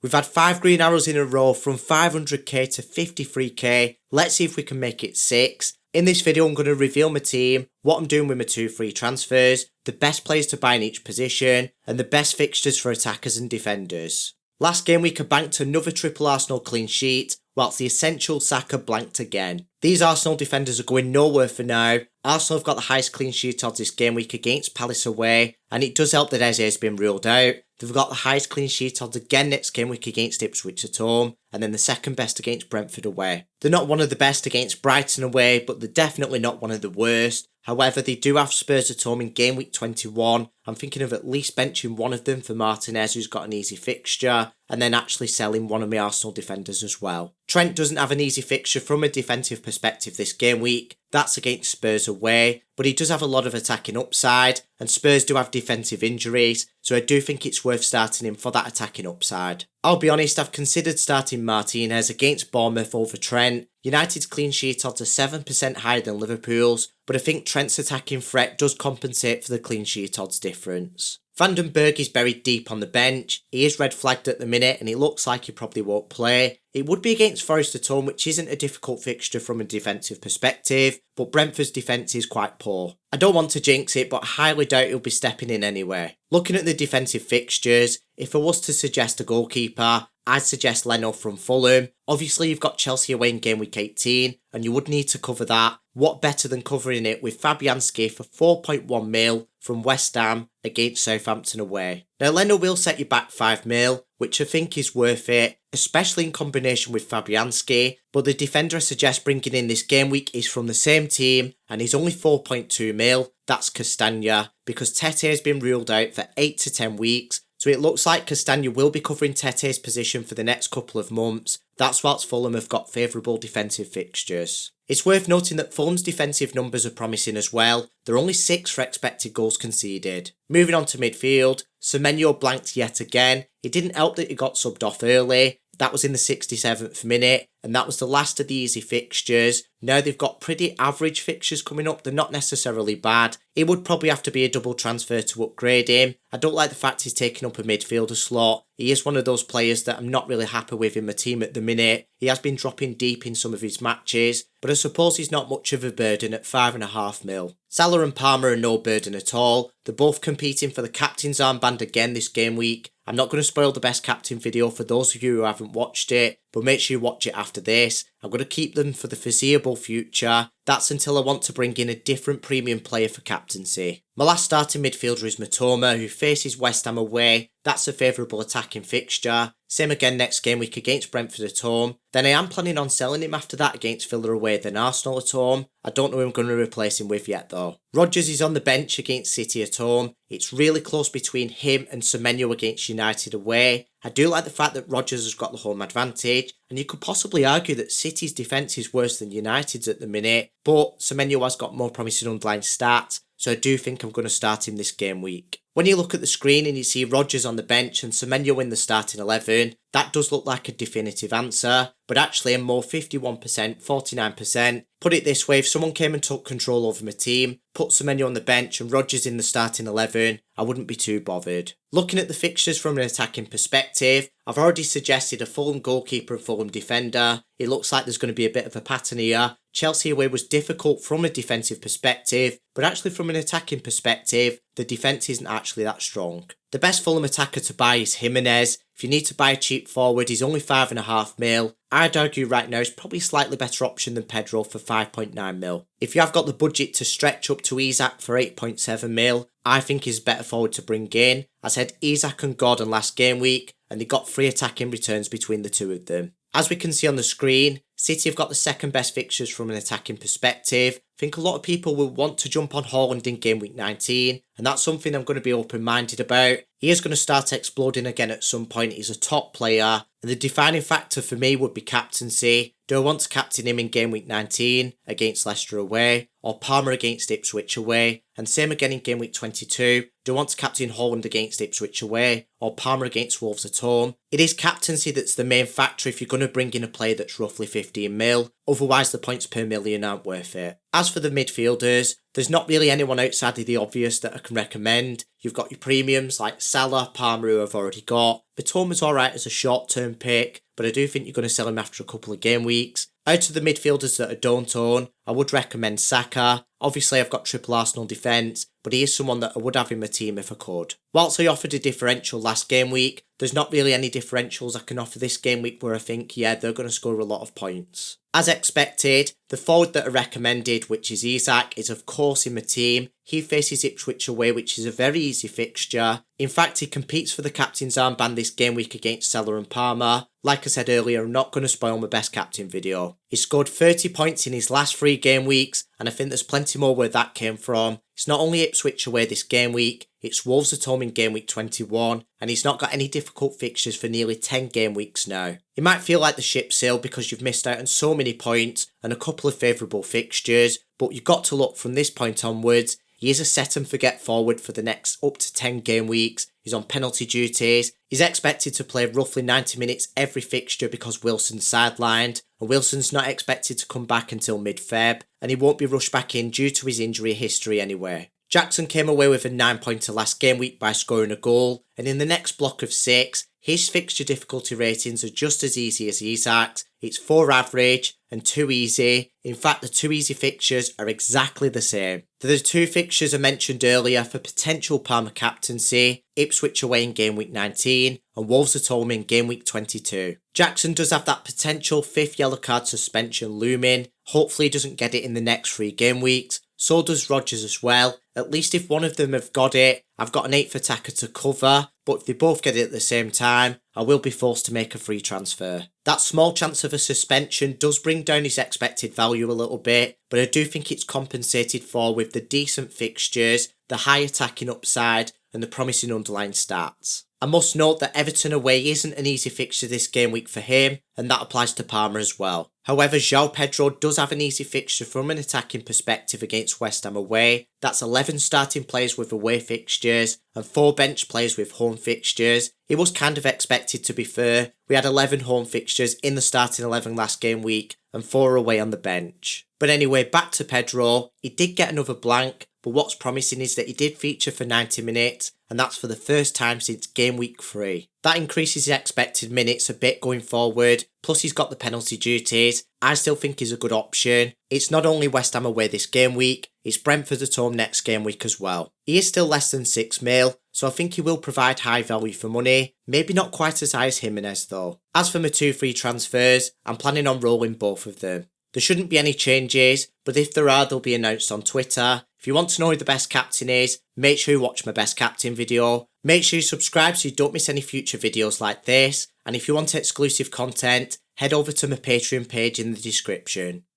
We've had 5 green arrows in a row from 500k to 53k. Let's see if we can make it 6. In this video I'm going to reveal my team, what I'm doing with my 2 free transfers, the best players to buy in each position, and the best fixtures for attackers and defenders. Last game week I banked another triple Arsenal clean sheet, whilst the essential Saka blanked again. These Arsenal defenders are going nowhere for now. Arsenal have got the highest clean sheet odds this game week against Palace away, and it does help that Eze has been ruled out. They've got the highest clean sheet odds again next game week against Ipswich at home, and then the second best against Brentford away. They're not one of the best against Brighton away, but they're definitely not one of the worst. However, they do have Spurs at home in game week 21. I'm thinking of at least benching one of them for Martinez, who's got an easy fixture, and then actually selling one of my Arsenal defenders as well. Trent doesn't have an easy fixture from a defensive perspective this game week. That's against Spurs away, but he does have a lot of attacking upside, and Spurs do have defensive injuries, so I do think it's worth starting him for that attacking upside. I'll be honest, I've considered starting Martinez against Bournemouth over Trent. United's clean sheet odds are 7% higher than Liverpool's, but I think Trent's attacking threat does compensate for the clean sheet odds difference. Vandenberg is buried deep on the bench. He is red flagged at the minute and it looks like he probably won't play. It would be against Forest at home, which isn't a difficult fixture from a defensive perspective, but Brentford's defence is quite poor. I don't want to jinx it, but I highly doubt he'll be stepping in anyway. Looking at the defensive fixtures, if I was to suggest a goalkeeper, I'd suggest Leno from Fulham. Obviously you've got Chelsea away in game week 18 and you would need to cover that. What better than covering it with Fabianski for 4.1 mil from West Ham against Southampton away. Now Leno will set you back 5 mil, which I think is worth it, especially in combination with Fabianski, but the defender I suggest bringing in this game week is from the same team and he's only 4.2 mil, that's Castagna, because Tete has been ruled out for 8 to 10 weeks, so it looks like Castagna will be covering Tete's position for the next couple of months. That's whilst Fulham have got favourable defensive fixtures. It's worth noting that Fulham's defensive numbers are promising as well. They're only 6 for expected goals conceded. Moving on to midfield, Semenyo blanked yet again. It didn't help that he got subbed off early. That was in the 67th minute, and that was the last of the easy fixtures. Now they've got pretty average fixtures coming up, they're not necessarily bad. It would probably have to be a double transfer to upgrade him. I don't like the fact he's taking up a midfielder slot. He is one of those players that I'm not really happy with in my team at the minute. He has been dropping deep in some of his matches, but I suppose he's not much of a burden at 5.5 mil. Salah and Palmer are no burden at all. They're both competing for the captain's armband again this game week. I'm not going to spoil the best captain video for those of you who haven't watched it, but make sure you watch it after this. I'm going to keep them for the foreseeable future. That's until I want to bring in a different premium player for captaincy. My last starting midfielder is Matoma, who faces West Ham away. That's a favourable attacking fixture. Same again next game week against Brentford at home. Then I am planning on selling him after that against Villa away, then Arsenal at home. I don't know who I'm going to replace him with yet though. Rodgers is on the bench against City at home. It's really close between him and Semenyo against United away. I do like the fact that Rodgers has got the home advantage, and you could possibly argue that City's defence is worse than United's at the minute, but Semenyo has got more promising underlying stats, so I do think I'm going to start him this game week. When you look at the screen and you see Rodgers on the bench and Semenyo in the starting 11, that does look like a definitive answer, but actually I'm more 51%, 49%. Put it this way, if someone came and took control over my team, put Semenyo on the bench and Rodgers in the starting 11, I wouldn't be too bothered. Looking at the fixtures from an attacking perspective, I've already suggested a Fulham goalkeeper and Fulham defender. It looks like there's going to be a bit of a pattern here. Chelsea away was difficult from a defensive perspective, but actually from an attacking perspective, the defence isn't actually that strong. The best Fulham attacker to buy is Jimenez. If you need to buy a cheap forward, he's only 5.5 mil. I'd argue right now he's probably a slightly better option than Pedro for 5.9 mil. If you have got the budget to stretch up to Isak for 8.7 mil, I think he's a better forward to bring in. I said Isak and Gordon last game week, and they got 3 attacking returns between the two of them. As we can see on the screen, City have got the second best fixtures from an attacking perspective. I think a lot of people will want to jump on Haaland in game week 19, and that's something I'm going to be open-minded about. He is going to start exploding again at some point. He's a top player, and the defining factor for me would be captaincy. Do I want to captain him in game week 19 against Leicester away, or Palmer against Ipswich away? And same again in game week 22. Do I want to captain Haaland against Ipswich away, or Palmer against Wolves at home? It is captaincy that's the main factor if you're going to bring in a player that's roughly 15 mil. Otherwise, the points per million aren't worth it. As for the midfielders, there's not really anyone outside of the obvious that I can recommend. You've got your premiums like Salah, Palmer, who I've already got. Mitoma's alright as a short-term pick, but I do think you're going to sell him after a couple of game weeks. Out of the midfielders that I don't own, I would recommend Saka. Obviously, I've got triple Arsenal defence, but he is someone that I would have in my team if I could. Whilst I offered a differential last game week, there's not really any differentials I can offer this game week where I think, yeah, they're going to score a lot of points. As expected, the forward that I recommended, which is Isak, is of course in my team. He faces Ipswich away, which is a very easy fixture. In fact, he competes for the captain's armband this game week against Salah and Palmer. Like I said earlier, I'm not going to spoil my best captain video. He scored 30 points in his last 3 game weeks, and I think there's plenty more where that came from. It's not only Ipswich away this game week, it's Wolves at home in game week 21, and he's not got any difficult fixtures for nearly 10 game weeks now. It might feel like the ship sailed because you've missed out on so many points and a couple of favourable fixtures, but you've got to look from this point onwards. He is a set and forget forward for the next up to 10 game weeks. He's on penalty duties. He's expected to play roughly 90 minutes every fixture because Wilson's sidelined, and Wilson's not expected to come back until mid-Feb, and he won't be rushed back in due to his injury history anyway. Jackson came away with a 9-pointer last game week by scoring a goal, and in the next block of 6, his fixture difficulty ratings are just as easy as Isak's. It's 4 average and 2 easy. In fact, the 2 easy fixtures are exactly the same. They're the 2 fixtures I mentioned earlier for potential Palmer captaincy, Ipswich away in game week 19 and Wolves at home in game week 22. Jackson does have that potential 5th yellow card suspension looming. Hopefully he doesn't get it in the next 3 game weeks. So does Rodgers as well. At least if one of them have got it, I've got an 8th attacker to cover, but if they both get it at the same time, I will be forced to make a free transfer. That small chance of a suspension does bring down his expected value a little bit, but I do think it's compensated for with the decent fixtures, the high attacking upside, and the promising underlying stats. I must note that Everton away isn't an easy fixture this game week for him, and that applies to Palmer as well. However, João Pedro does have an easy fixture from an attacking perspective against West Ham away. That's 11 starting players with away fixtures and 4 bench players with home fixtures. It was kind of expected, to be fair. We had 11 home fixtures in the starting 11 last game week and 4 away on the bench. But anyway, back to Pedro. He did get another blank, but what's promising is that he did feature for 90 minutes, and that's for the first time since game week 3. That increases his expected minutes a bit going forward, plus he's got the penalty duties. I still think he's a good option. It's not only West Ham away this game week, it's Brentford at home next game week as well. He is still less than 6 mil, so I think he will provide high value for money. Maybe not quite as high as Jimenez though. As for my 2 free transfers, I'm planning on rolling both of them. There shouldn't be any changes, but if there are, they'll be announced on Twitter. If you want to know who the best captain is, make sure you watch my best captain video. Make sure you subscribe so you don't miss any future videos like this. And if you want exclusive content, head over to my Patreon page in the description.